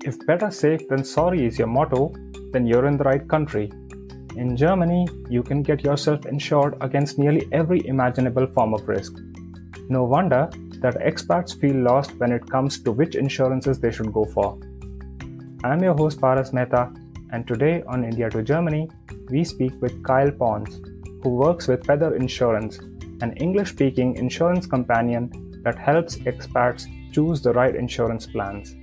If better safe than sorry is your motto, then you're in the right country. In Germany, you can get yourself insured against nearly every imaginable form of risk. No wonder that expats feel lost when it comes to which insurances they should go for. I'm your host Paras Mehta, and today on India to Germany, we speak with Kyle Ponce, who works with Feather Insurance, an English-speaking insurance companion that helps expats choose the right insurance plans.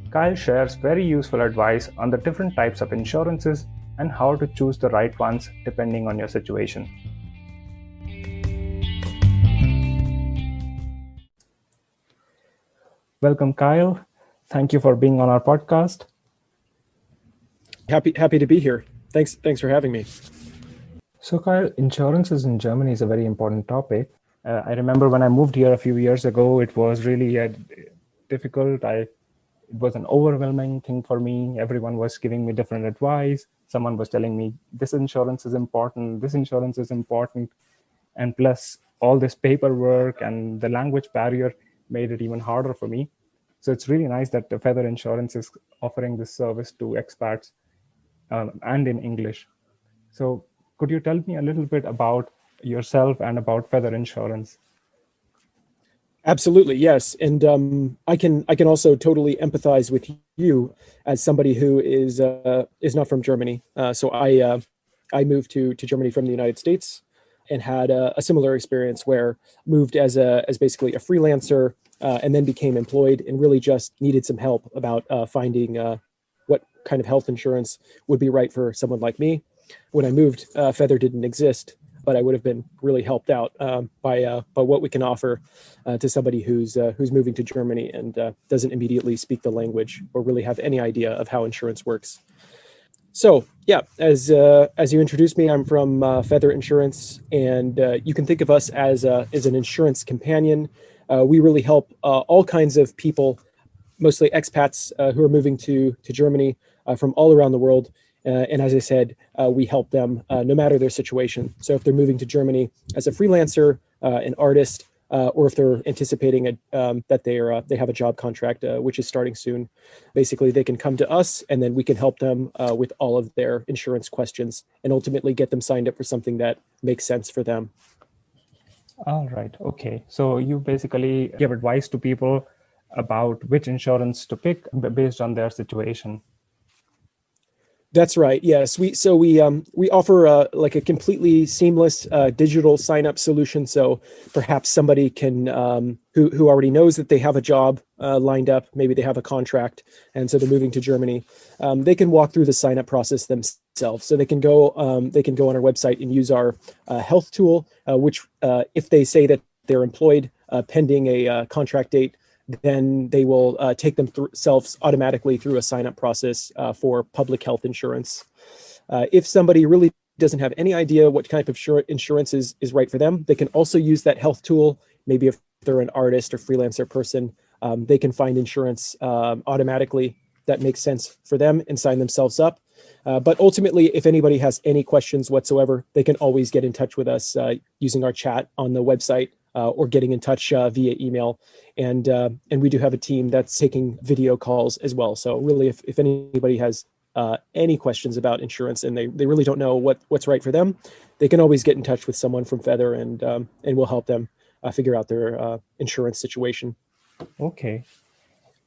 Kyle shares very useful advice on the different types of insurances and how to choose the right ones depending on your situation. Welcome, Kyle. Thank you for being on our podcast. Happy to be here. Thanks for having me. So, Kyle, insurances in Germany is a very important topic. I remember when I moved here a few years ago, it was really difficult. It was an overwhelming thing for me. Everyone was giving me different advice. Someone was telling me this insurance is important, this insurance is important. And plus all this paperwork and the language barrier made it even harder for me. So it's really nice that the Feather Insurance is offering this service to expats and in English. So could you tell me a little bit about yourself and about Feather Insurance? Absolutely, yes. And I can also totally empathize with you as somebody who is not from Germany. So I moved to Germany from the United States and had a similar experience where moved as basically a freelancer and then became employed and really just needed some help about finding what kind of health insurance would be right for someone like me. When I moved, Feather didn't exist, but I would have been really helped out by what we can offer to somebody who's moving to Germany and doesn't immediately speak the language or really have any idea of how insurance works. So yeah, as you introduced me, I'm from Feather Insurance, and you can think of us as an insurance companion. We really help all kinds of people, mostly expats who are moving to Germany from all around the world. And as I said, we help them no matter their situation. So if they're moving to Germany as a freelancer, an artist, or if they're anticipating that they have a job contract, which is starting soon, basically they can come to us and then we can help them with all of their insurance questions and ultimately get them signed up for something that makes sense for them. All right. Okay. So you basically give advice to people about which insurance to pick based on their situation. That's right. Yes, we offer like a completely seamless digital sign-up solution. So perhaps somebody can who already knows that they have a job lined up, maybe they have a contract, and so they're moving to Germany. They can walk through the sign-up process themselves. So they can go on our website and use our health tool, which if they say that they're employed pending a contract date, then they will take themselves automatically through a sign-up process for public health insurance. If somebody really doesn't have any idea what type of insurance is right for them, they can also use that health tool. Maybe if they're an artist or freelancer person, they can find insurance automatically that makes sense for them and sign themselves up. But ultimately, if anybody has any questions whatsoever, they can always get in touch with us using our chat on the website. Or getting in touch via email. And we do have a team that's taking video calls as well. So really, if anybody has any questions about insurance and they really don't know what's right for them, they can always get in touch with someone from Feather and we'll help them figure out their insurance situation. Okay.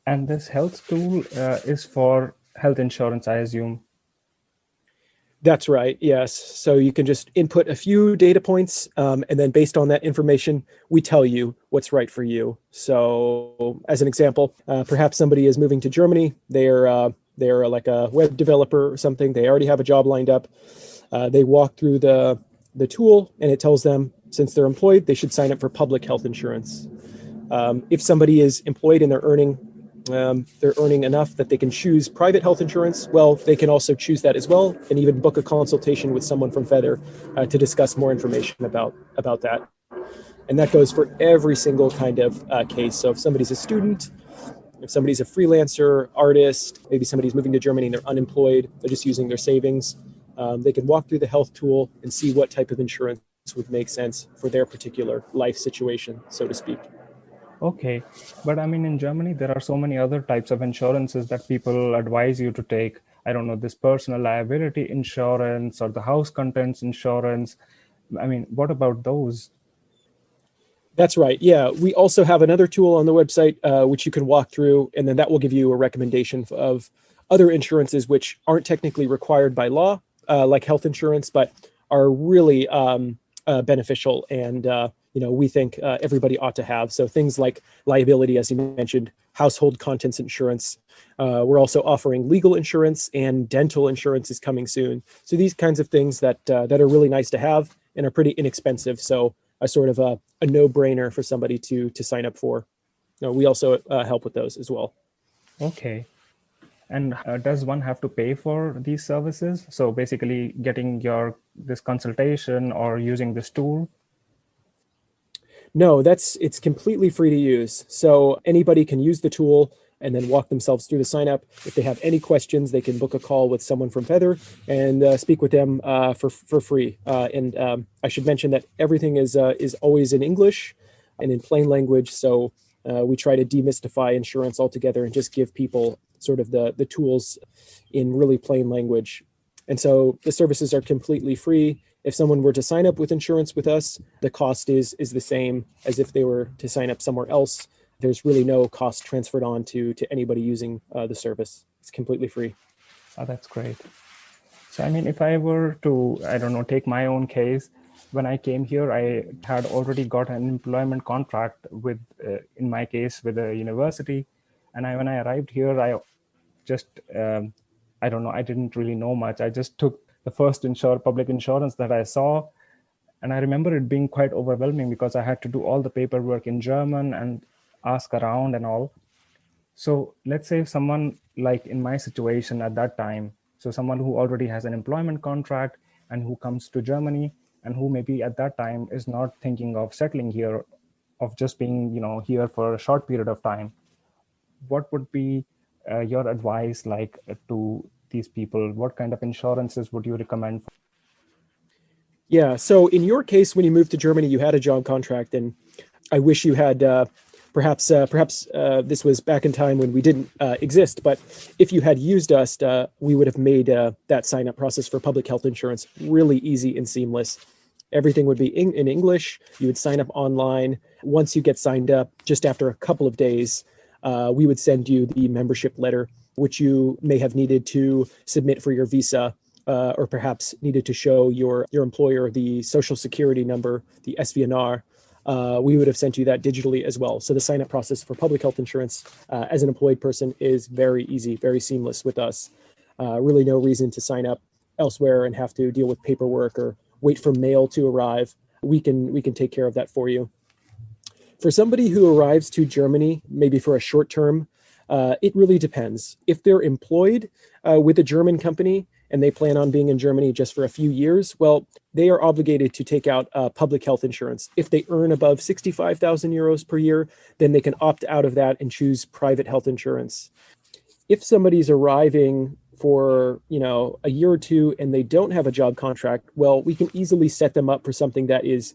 And this health tool is for health insurance, I assume. That's right. Yes. So you can just input a few data points, and then based on that information, we tell you what's right for you. So as an example, perhaps somebody is moving to Germany. They're like a web developer or something. They already have a job lined up. They walk through the tool and it tells them since they're employed, they should sign up for public health insurance. If somebody is employed and they're earning enough that they can choose private health insurance, well, they can also choose that as well and even book a consultation with someone from Feather to discuss more information about that. And that goes for every single kind of case. So if somebody's a student, if somebody's a freelancer, artist, maybe somebody's moving to Germany and they're unemployed, they're just using their savings, they can walk through the health tool and see what type of insurance would make sense for their particular life situation, so to speak. Okay, but I mean, in Germany, there are so many other types of insurances that people advise you to take. I don't know, this personal liability insurance or the house contents insurance. I mean, what about those? That's right. Yeah, we also have another tool on the website which you can walk through, and then that will give you a recommendation of other insurances which aren't technically required by law, like health insurance, but are really beneficial, and we think everybody ought to have. So things like liability, as you mentioned, household contents insurance. We're also offering legal insurance, and dental insurance is coming soon. So these kinds of things that are really nice to have and are pretty inexpensive. So a sort of a no-brainer for somebody to sign up for. No, we also help with those as well. Okay. And does one have to pay for these services? So basically, getting your this consultation or using this tool. No, it's completely free to use. So anybody can use the tool and then walk themselves through the sign up. If they have any questions, they can book a call with someone from Feather and speak with them for free. And I should mention that everything is always in English and in plain language. So we try to demystify insurance altogether and just give people sort of the tools in really plain language. And so the services are completely free. If someone were to sign up with insurance with us, the cost is the same as if they were to sign up somewhere else. There's really no cost transferred on to anybody using the service. It's completely free. Oh, that's great. So, I mean, if I were to, I don't know, take my own case, when I came here, I had already got an employment contract with, in my case, with a university. And when I arrived here, I just, I don't know, I didn't really know much. I just took the first public insurance that I saw. And I remember it being quite overwhelming because I had to do all the paperwork in German and ask around and all. So let's say someone like in my situation at that time, so someone who already has an employment contract and who comes to Germany and who maybe at that time is not thinking of settling here, of just being, here for a short period of time. What would be your advice like to these people? What kind of insurances would you recommend? Yeah. So in your case, when you moved to Germany, you had a job contract, and I wish you had. Perhaps this was back in time when we didn't exist, but if you had used us, we would have made that sign up process for public health insurance really easy and seamless. Everything would be in English. You would sign up online. Once you get signed up, just after a couple of days, we would send you the membership letter, which you may have needed to submit for your visa, or perhaps needed to show your employer the social security number, the SVNR. We would have sent you that digitally as well. So the sign up process for public health insurance as an employed person is very easy, very seamless with us. Really no reason to sign up elsewhere and have to deal with paperwork or wait for mail to arrive. We can take care of that for you. For somebody who arrives to Germany, maybe for a short term, it really depends. If they're employed with a German company and they plan on being in Germany just for a few years, well, they are obligated to take out public health insurance. If they earn above 65,000 euros per year, then they can opt out of that and choose private health insurance. If somebody's arriving for a year or two and they don't have a job contract, well, we can easily set them up for something that is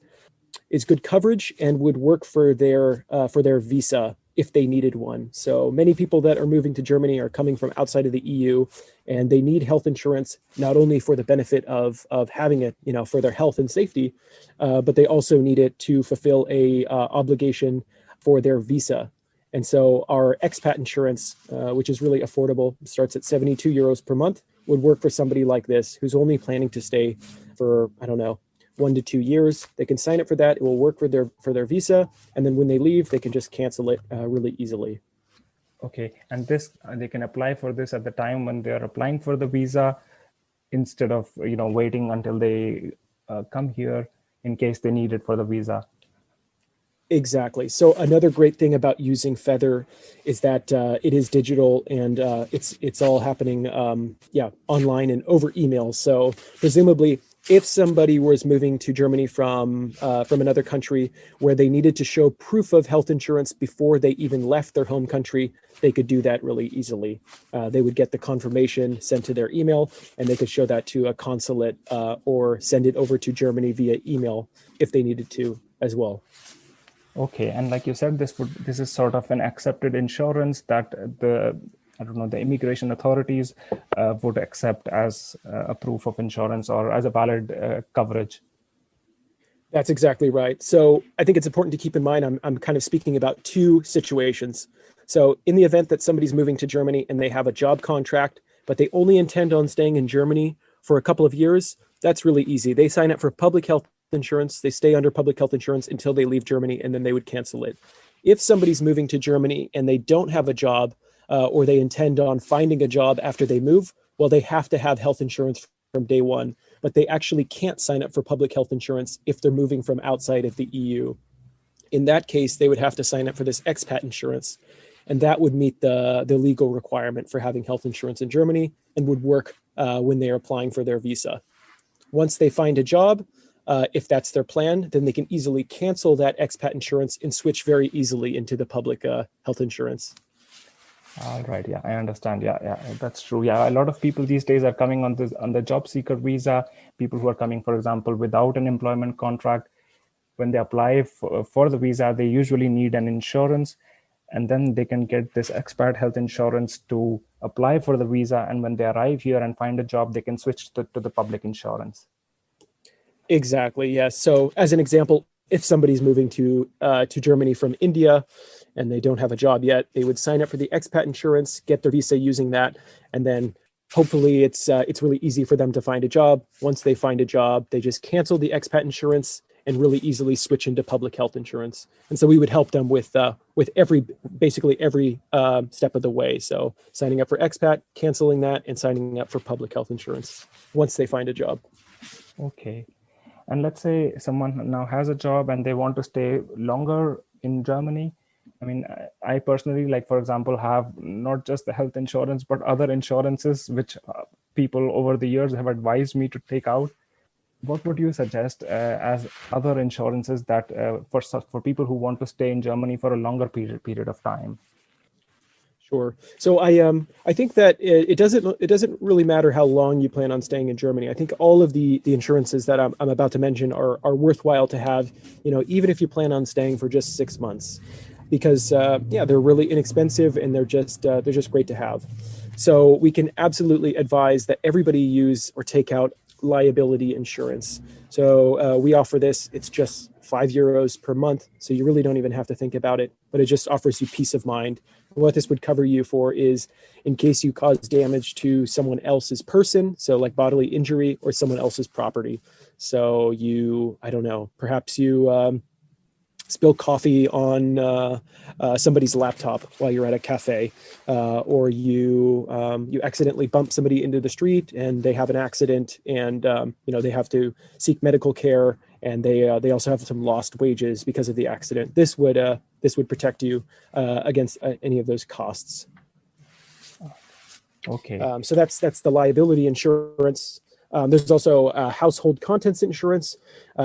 good coverage and would work for their visa if they needed one. So many people that are moving to Germany are coming from outside of the EU, and they need health insurance not only for the benefit of having it, for their health and safety, but they also need it to fulfill a obligation for their visa. And so our expat insurance, which is really affordable, starts at 72 euros per month, would work for somebody like this who's only planning to stay for, I don't know, 1 to 2 years. They can sign up for that. It will work for their visa, and then when they leave, they can just cancel it really easily. Okay, and this they can apply for this at the time when they are applying for the visa, instead of waiting until they come here in case they need it for the visa. Exactly. So another great thing about using Feather is that it is digital, and it's all happening online and over email. So presumably, if somebody was moving to Germany from another country where they needed to show proof of health insurance before they even left their home country, they could do that really easily. They would get the confirmation sent to their email, and they could show that to a consulate or send it over to Germany via email if they needed to as well. Okay, and like you said, this is sort of an accepted insurance that the immigration authorities would accept as a proof of insurance or as a valid coverage. That's exactly right. So I think it's important to keep in mind I'm kind of speaking about two situations. So in the event that somebody's moving to Germany and they have a job contract, but they only intend on staying in Germany for a couple of years, that's really easy. They sign up for public health insurance, they stay under public health insurance until they leave Germany, and then they would cancel it. If somebody's moving to Germany and they don't have a job, or they intend on finding a job after they move, well, they have to have health insurance from day one, but they actually can't sign up for public health insurance if they're moving from outside of the EU. In that case, they would have to sign up for this expat insurance, and that would meet the legal requirement for having health insurance in Germany and would work when they're applying for their visa. Once they find a job, if that's their plan, then they can easily cancel that expat insurance and switch very easily into the public health insurance. All right. Yeah, I understand. Yeah, that's true. Yeah, a lot of people these days are coming on the job seeker visa. People who are coming, for example, without an employment contract. When they apply for the visa, they usually need an insurance, and then they can get this expat health insurance to apply for the visa. And when they arrive here and find a job, they can switch to the public insurance. Exactly. Yes. So, as an example, if somebody's moving to Germany from India and they don't have a job yet, they would sign up for the expat insurance, get their visa using that, and then hopefully it's really easy for them to find a job. Once they find a job, they just cancel the expat insurance and really easily switch into public health insurance. And so we would help them with basically every step of the way. So signing up for expat, canceling that, and signing up for public health insurance once they find a job. Okay. And let's say someone now has a job and they want to stay longer in Germany. I mean, I personally, like, for example, have not just the health insurance, but other insurances, which people over the years have advised me to take out. What would you suggest as other insurances that for people who want to stay in Germany for a longer period of time? Sure. So I think that it doesn't really matter how long you plan on staying in Germany. I think all of the insurances that I'm about to mention are worthwhile to have, even if you plan on staying for just 6 months, because they're really inexpensive and they're just great to have. So we can absolutely advise that everybody use or take out liability insurance. So we offer this. It's just €5 per month. So you really don't even have to think about it, but it just offers you peace of mind. What this would cover you for is in case you cause damage to someone else's person, so like bodily injury, or someone else's property. So I don't know, perhaps you spill coffee on somebody's laptop while you're at a cafe, or you accidentally bump somebody into the street and they have an accident, and they have to seek medical care, and they also have some lost wages because of the accident. This would protect you against any of those costs. Okay. So that's the liability insurance. There's also household contents insurance.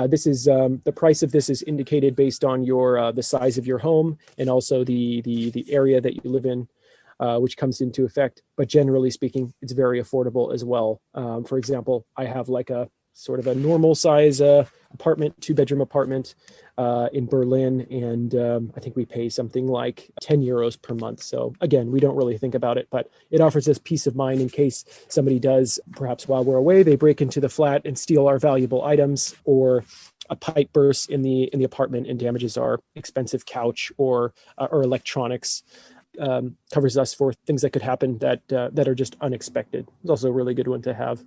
This is the price of this is indicated based on the size of your home and also the area that you live in, which comes into effect. But generally speaking, it's very affordable as well. For example, I have like a sort of a normal size apartment, 2-bedroom apartment in Berlin, and I think we pay something like €10 per month. So again, we don't really think about it, but it offers us peace of mind in case somebody does, perhaps while we're away, they break into the flat and steal our valuable items, or a pipe bursts in the apartment and damages our expensive couch or electronics. Covers us for things that could happen that are just unexpected. It's also a really good one to have.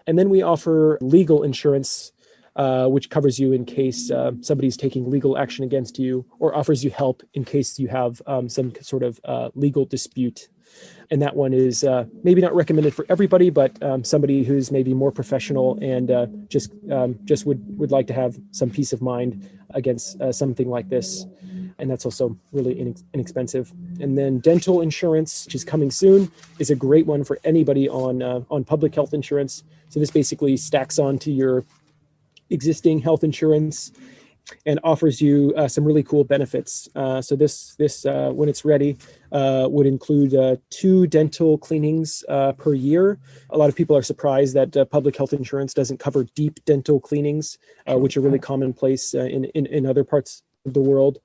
And then we offer legal insurance, which covers you in case somebody's taking legal action against you, or offers you help in case you have some sort of legal dispute. And that one is maybe not recommended for everybody, but somebody who's maybe more professional and just would like to have some peace of mind against something like this. And that's also really inexpensive. And then dental insurance, which is coming soon, is a great one for anybody on public health insurance. So this basically stacks onto your existing health insurance and offers you some really cool benefits. So this when it's ready, would include 2 dental cleanings per year. A lot of people are surprised that public health insurance doesn't cover deep dental cleanings, which are really commonplace in other parts of the world.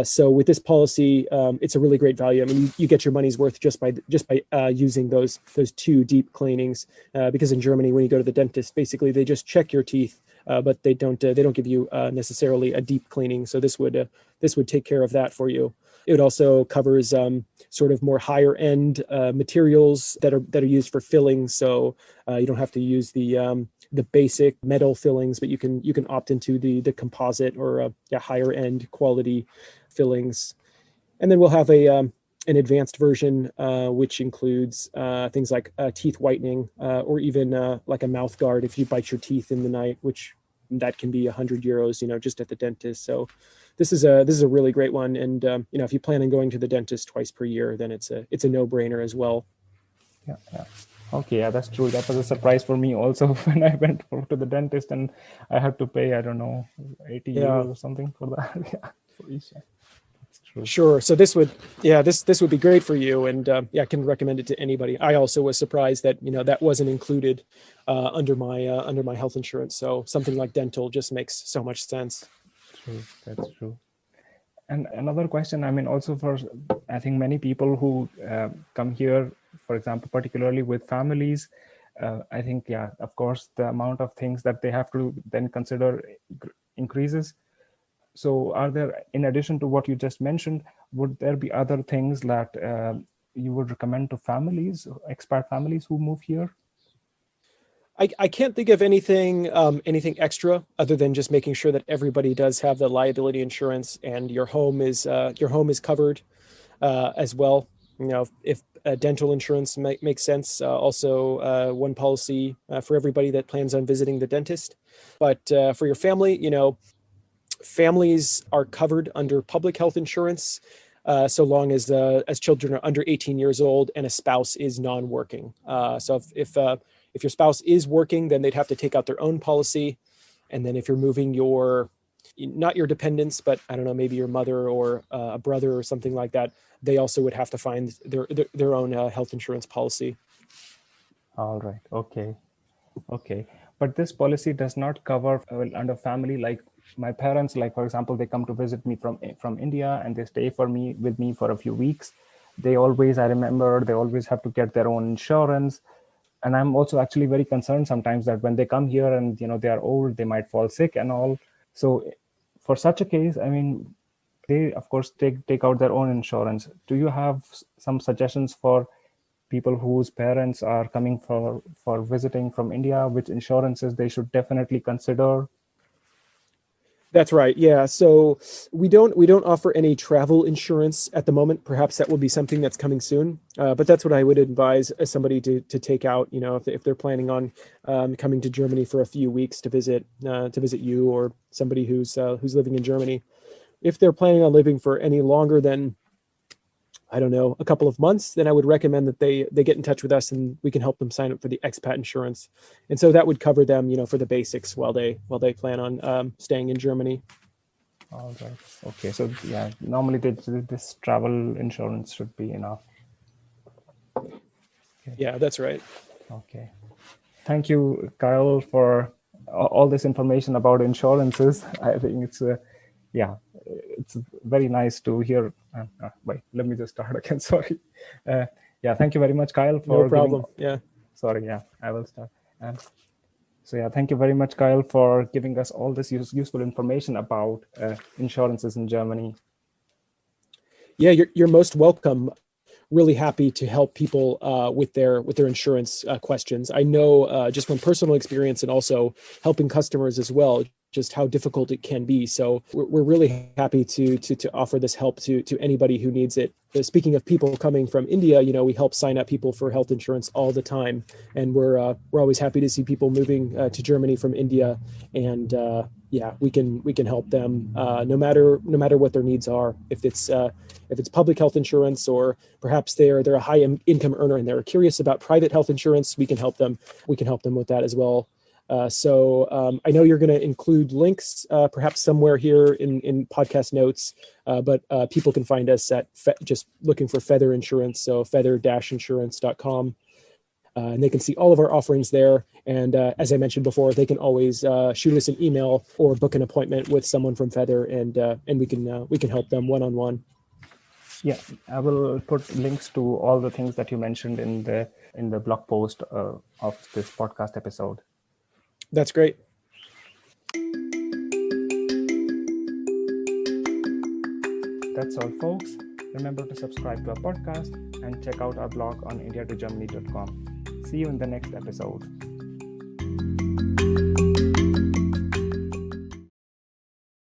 So with this policy, it's a really great value. I mean, you get your money's worth just by using those 2 deep cleanings. Because in Germany, when you go to the dentist, basically they just check your teeth, but they don't give you necessarily a deep cleaning. So this would take care of that for you. It also covers sort of more higher end materials that are used for fillings. So you don't have to use the basic metal fillings, but you can opt into the composite or higher end quality fillings. And then we'll have an advanced version which includes things like teeth whitening or even like a mouth guard if you bite your teeth in the night, which that can be €100, just at the dentist. So this is a really great one. And if you plan on going to the dentist twice per year, then it's a no-brainer as well. Yeah. Okay, yeah, that's true. That was a surprise for me also when I went to the dentist and I had to pay, I don't know, 80 euros or something for that. Yeah, for each. That's true. Sure. So this would be great for you, and I can recommend it to anybody. I also was surprised that that wasn't included under my health insurance. So something like dental just makes so much sense. True, that's true. And another question, I mean, also for, I think many people who come here, for example, particularly with families, I think, yeah, of course, the amount of things that they have to then consider increases. So are there, in addition to what you just mentioned, would there be other things that you would recommend to families, expat families who move here? I can't think of anything extra other than just making sure that everybody does have the liability insurance and your home is covered as well. If dental insurance makes sense, also one policy for everybody that plans on visiting the dentist. But for your family, families are covered under public health insurance so long as children are under 18 years old and a spouse is non-working. So if your spouse is working, then they'd have to take out their own policy. And then if you're moving not your dependents, but I don't know, maybe your mother or a brother or something like that, they also would have to find their own health insurance policy. All right. Okay. But this policy does not cover under family, like my parents, like, for example, they come to visit me from India and they stay with me for a few weeks. I remember they always have to get their own insurance. And I'm also actually very concerned sometimes that when they come here and they are old, they might fall sick and all. So for such a case, I mean, they of course take out their own insurance. Do you have some suggestions for people whose parents are coming for visiting from India, which insurances they should definitely consider? That's right. Yeah. So we don't offer any travel insurance at the moment. Perhaps that will be something that's coming soon. But that's what I would advise somebody to take out. If they're planning on coming to Germany for a few weeks to visit you or somebody who's living in Germany. If they're planning on living for any longer than, I don't know, a couple of months, then I would recommend that they get in touch with us and we can help them sign up for the expat insurance. And so that would cover them, for the basics while they plan on staying in Germany. All right. Okay. So yeah, normally this travel insurance should be enough. Okay. Yeah, that's right. Okay. Thank you, Kyle, for all this information about insurances. I think it's very nice to hear. Wait, let me just start again. Sorry. Thank you very much, Kyle. No problem. I will start. Thank you very much, Kyle, for giving us all this useful information about insurances in Germany. Yeah, you're most welcome. Really happy to help people with their insurance questions. I know just from personal experience and also helping customers as well, just how difficult it can be. So we're really happy to offer this help to anybody who needs it. Speaking of people coming from India, we help sign up people for health insurance all the time, and we're always happy to see people moving to Germany from India. And we can help them no matter what their needs are. If it's public health insurance, or perhaps they're a high income earner and they're curious about private health insurance, we can help them. We can help them with that as well. So I know you're going to include links perhaps somewhere here in podcast notes, but people can find us at just looking for Feather Insurance, so feather-insurance.com. and they can see all of our offerings there. And as I mentioned before, they can always shoot us an email or book an appointment with someone from Feather, and we can help them one-on-one. Yeah, I will put links to all the things that you mentioned in the blog post of this podcast episode. That's great. That's all, folks. Remember to subscribe to our podcast and check out our blog on indiatogermany.com. See you in the next episode.